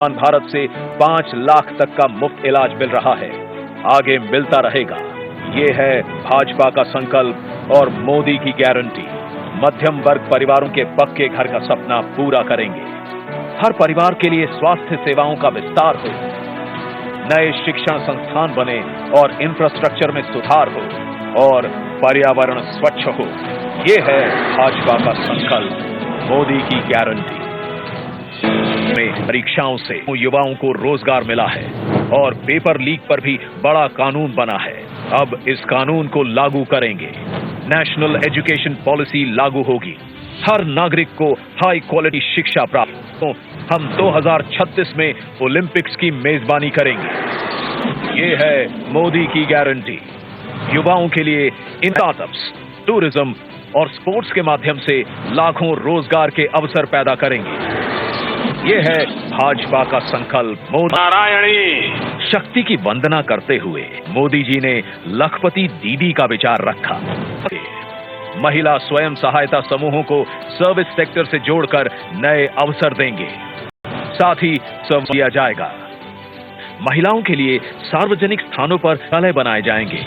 भारत से 5 लाख तक का मुफ्त इलाज मिल रहा है, आगे मिलता रहेगा। ये है भाजपा का संकल्प और मोदी की गारंटी। मध्यम वर्ग परिवारों के पक्के घर का सपना पूरा करेंगे। हर परिवार के लिए स्वास्थ्य सेवाओं का विस्तार हो, नए शिक्षण संस्थान बने और इंफ्रास्ट्रक्चर में सुधार हो और पर्यावरण स्वच्छ हो। ये है भाजपा का संकल्प, मोदी की गारंटी। में परीक्षाओं से युवाओं को रोजगार मिला है और पेपर लीक पर भी बड़ा कानून बना है। अब इस कानून को लागू करेंगे। नेशनल एजुकेशन पॉलिसी लागू होगी। हर नागरिक को हाई क्वालिटी शिक्षा प्राप्त हो। हम 2036 में ओलंपिक्स की मेजबानी करेंगे। ये है मोदी की गारंटी। युवाओं के लिए इन स्टार्टअप्स, टूरिज्म और स्पोर्ट्स के माध्यम से लाखों रोजगार के अवसर पैदा करेंगे। ये है भाजपा का संकल्प। नारायणी शक्ति की वंदना करते हुए मोदी जी ने लखपति दीदी का विचार रखा। महिला स्वयं सहायता समूहों को सर्विस सेक्टर से जोड़कर नए अवसर देंगे। साथ ही सर्व किया जाएगा। महिलाओं के लिए सार्वजनिक स्थानों पर शौचालय बनाए जाएंगे।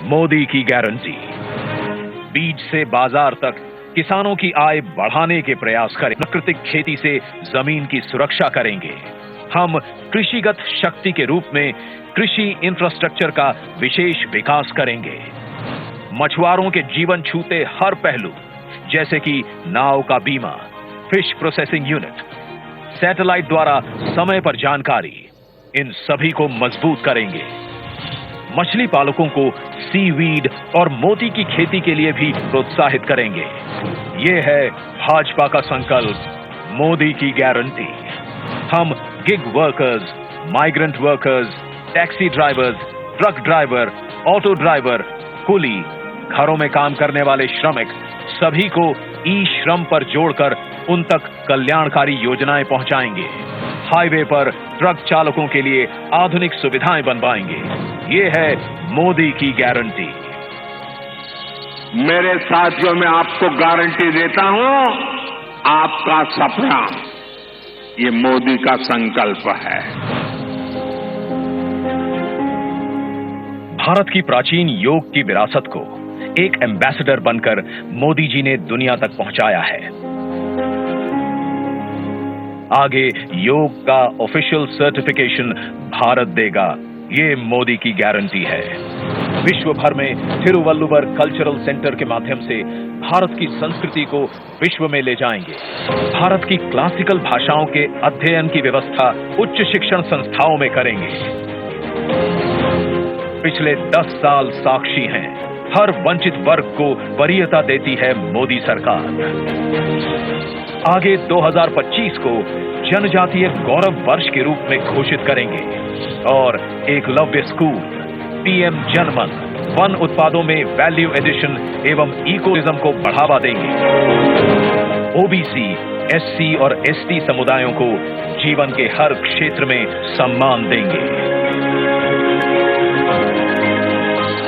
मोदी की गारंटी। बीज से बाजार तक किसानों की आय बढ़ाने के प्रयास करें। प्राकृतिक खेती से जमीन की सुरक्षा करेंगे। हम कृषिगत शक्ति के रूप में कृषि इंफ्रास्ट्रक्चर का विशेष विकास करेंगे। मछुआरों के जीवन छूते हर पहलू, जैसे कि नाव का बीमा, फिश प्रोसेसिंग यूनिट, सैटेलाइट द्वारा समय पर जानकारी, इन सभी को मजबूत करेंगे। मछली पालकों को सीवीड और मोती की खेती के लिए भी प्रोत्साहित करेंगे। ये है भाजपा का संकल्प, मोदी की गारंटी। हम gig workers, migrant workers, taxi drivers, truck driver, auto driver, कुली, घरों में काम करने वाले श्रमिक, सभी को ई श्रम पर जोड़कर उन तक कल्याणकारी योजनाएं पहुंचाएंगे। हाईवे पर ट्रक चालकों के लिए आधुनिक सुविधाएं बनवाएंगे। ये है मोदी की गारंटी। मेरे साथियों, मैं आपको गारंटी देता हूं, आपका सपना ये मोदी का संकल्प है। भारत की प्राचीन योग की विरासत को एक एम्बेसडर बनकर मोदी जी ने दुनिया तक पहुंचाया है। आगे योग का ऑफिशियल सर्टिफिकेशन भारत देगा। ये मोदी की गारंटी है। विश्व भर में थिरुवल्लुवर कल्चरल सेंटर के माध्यम से भारत की संस्कृति को विश्व में ले जाएंगे। भारत की क्लासिकल भाषाओं के अध्ययन की व्यवस्था उच्च शिक्षण संस्थाओं में करेंगे। पिछले 10 साल साक्षी हैं। हर वंचित वर्ग को वरीयता देती है मोदी सरकार। आगे 2025 को जनजातीय गौरव वर्ष के रूप में घोषित करेंगे और एकलव्य स्कूल, पीएम जनमन, वन उत्पादों में वैल्यू एडिशन एवं इकोटूरिज्म को बढ़ावा देंगे। ओबीसी, एससी और एसटी समुदायों को जीवन के हर क्षेत्र में सम्मान देंगे।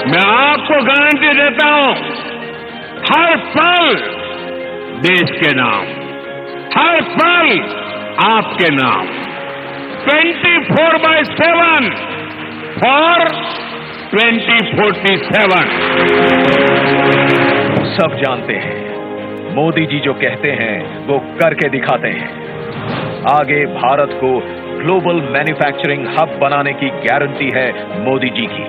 मैं आपको गारंटी देता हूं, हर पल देश के नाम, हर पल आपके नाम। 24/7 फॉर 2047। सब जानते हैं, मोदी जी जो कहते हैं वो करके दिखाते हैं। आगे भारत को ग्लोबल मैन्युफैक्चरिंग हब बनाने की गारंटी है मोदी जी की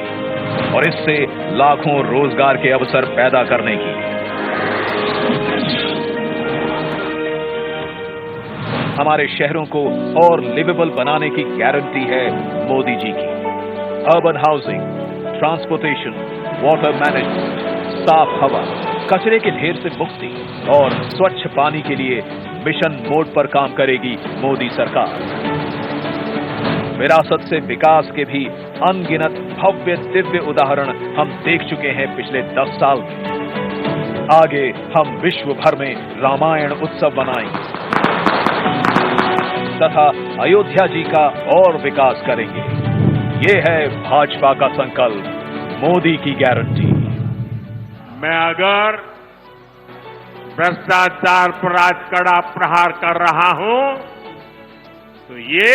और इससे लाखों रोजगार के अवसर पैदा करने की। हमारे शहरों को और लिवेबल बनाने की गारंटी है मोदी जी की। Urban housing, transportation, water management, साफ हवा, कचरे के ढेर से मुक्ति और स्वच्छ पानी के लिए मिशन मोड पर काम करेगी मोदी सरकार। विरासत से विकास के भी अनगिनत भव्य दिव्य उदाहरण हम देख चुके हैं पिछले 10 साल में। आगे हम विश्व भर में रामायण उत्सव मनाएंगे तथा अयोध्या जी का और विकास करेंगे। ये है भाजपा का संकल्प, मोदी की गारंटी। मैं अगर भ्रष्टाचार पर आज कड़ा प्रहार कर रहा हूं तो ये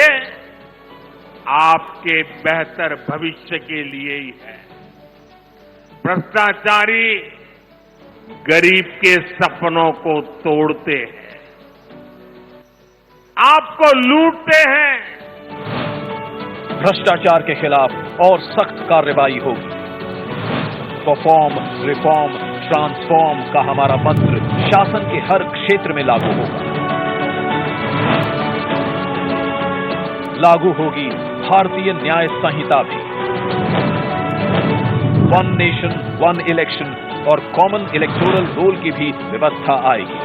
आपके बेहतर भविष्य के लिए ही है। भ्रष्टाचारी गरीब के सपनों को तोड़ते हैं, आपको लूटते हैं। भ्रष्टाचार के खिलाफ और सख्त कार्रवाई होगी। परफॉर्म, रिफॉर्म, ट्रांसफॉर्म का हमारा मंत्र शासन के हर क्षेत्र में लागू होगा। लागू होगी भारतीय न्याय संहिता भी। वन नेशन, वन इलेक्शन और कॉमन इलेक्टोरल रोल की भी व्यवस्था आएगी।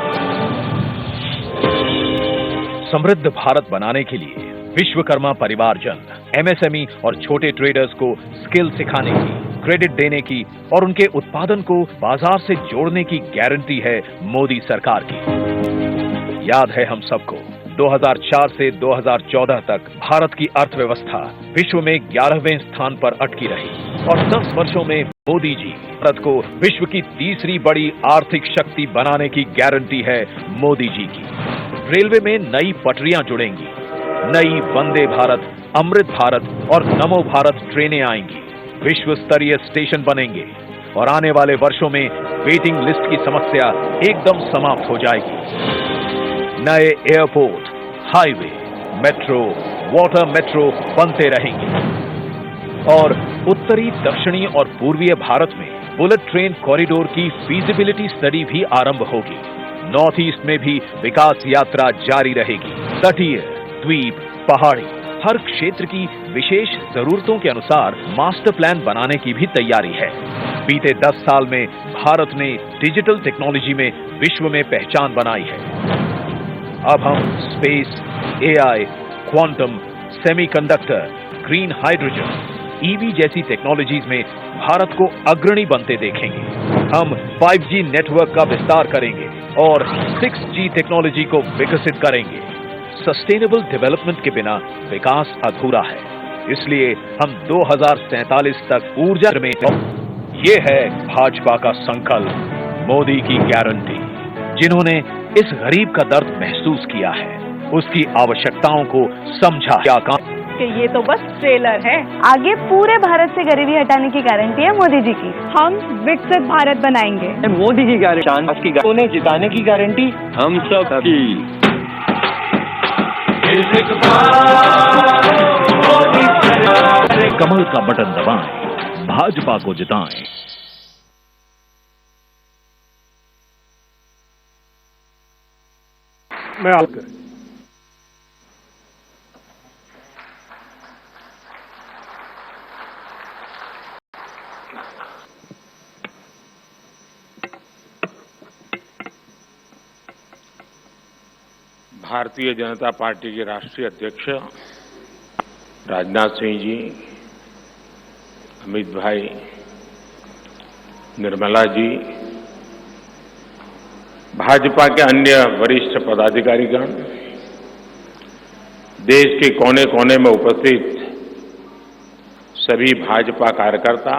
समृद्ध भारत बनाने के लिए विश्वकर्मा परिवारजन, एमएसएमई और छोटे ट्रेडर्स को स्किल सिखाने की, क्रेडिट देने की और उनके उत्पादन को बाजार से जोड़ने की गारंटी है मोदी सरकार की। याद है हम सबको, 2004 से 2014 तक भारत की अर्थव्यवस्था विश्व में 11वें स्थान पर अटकी रही और 10 वर्षों में मोदी जी भारत को विश्व की तीसरी बड़ी आर्थिक शक्ति बनाने की गारंटी है मोदी जी की। रेलवे में नई पटरियां जुड़ेंगी, नई वंदे भारत, अमृत भारत और नमो भारत ट्रेनें आएंगी, विश्व स्तरीय स्टेशन बनेंगे और आने वाले वर्षों में वेटिंग लिस्ट की समस्या एकदम समाप्त हो जाएगी। नए airport, highway, metro, water metro बनते रहेंगे और उत्तरी, दक्षिणी और पूर्वीय भारत में बुलेट ट्रेन कॉरिडोर की फीजिबिलिटी स्टडी भी आरंभ होगी। नॉर्थ ईस्ट में भी विकास यात्रा जारी रहेगी। तटीय, द्वीप, पहाड़ी, हर क्षेत्र की विशेष जरूरतों के अनुसार मास्टर प्लान बनाने की भी तैयारी है। बीते 10 साल में भारत ने डिजिटल टेक्नोलॉजी में विश्व में पहचान बनाई है। अब हम space, AI, quantum, semiconductor, green hydrogen, EV जैसी टेक्नोलॉजीज में भारत को अग्रणी बनते देखेंगे। हम 5G नेटवर्क का विस्तार करेंगे और 6G टेक्नोलॉजी को विकसित करेंगे। सस्टेनेबल डेवलपमेंट के बिना विकास अधूरा है, इसलिए हम 2047 तक ऊर्जा में। ये है भाजपा का संकल्प, मोदी की गारंटी। जिन्होंने इस गरीब का दर्द महसूस किया है, उसकी आवश्यकताओं को समझा। क्या काम कि ये तो बस ट्रेलर है, आगे पूरे भारत से गरीबी हटाने की गारंटी है मोदी जी की। हम विकसित भारत बनाएंगे। मोदी की गारंटी, उन्हें जिताने की गारंटी हम सब की। कमल का बटन दबाएं, भाजपा को जिताएं। मैं आपके भारतीय जनता पार्टी के राष्ट्रीय अध्यक्ष राजनाथ सिंह जी, अमित भाई, निर्मला जी, भाजपा के अन्य वरिष्ठ पदाधिकारीगण, देश के कोने कोने में उपस्थित सभी भाजपा कार्यकर्ता,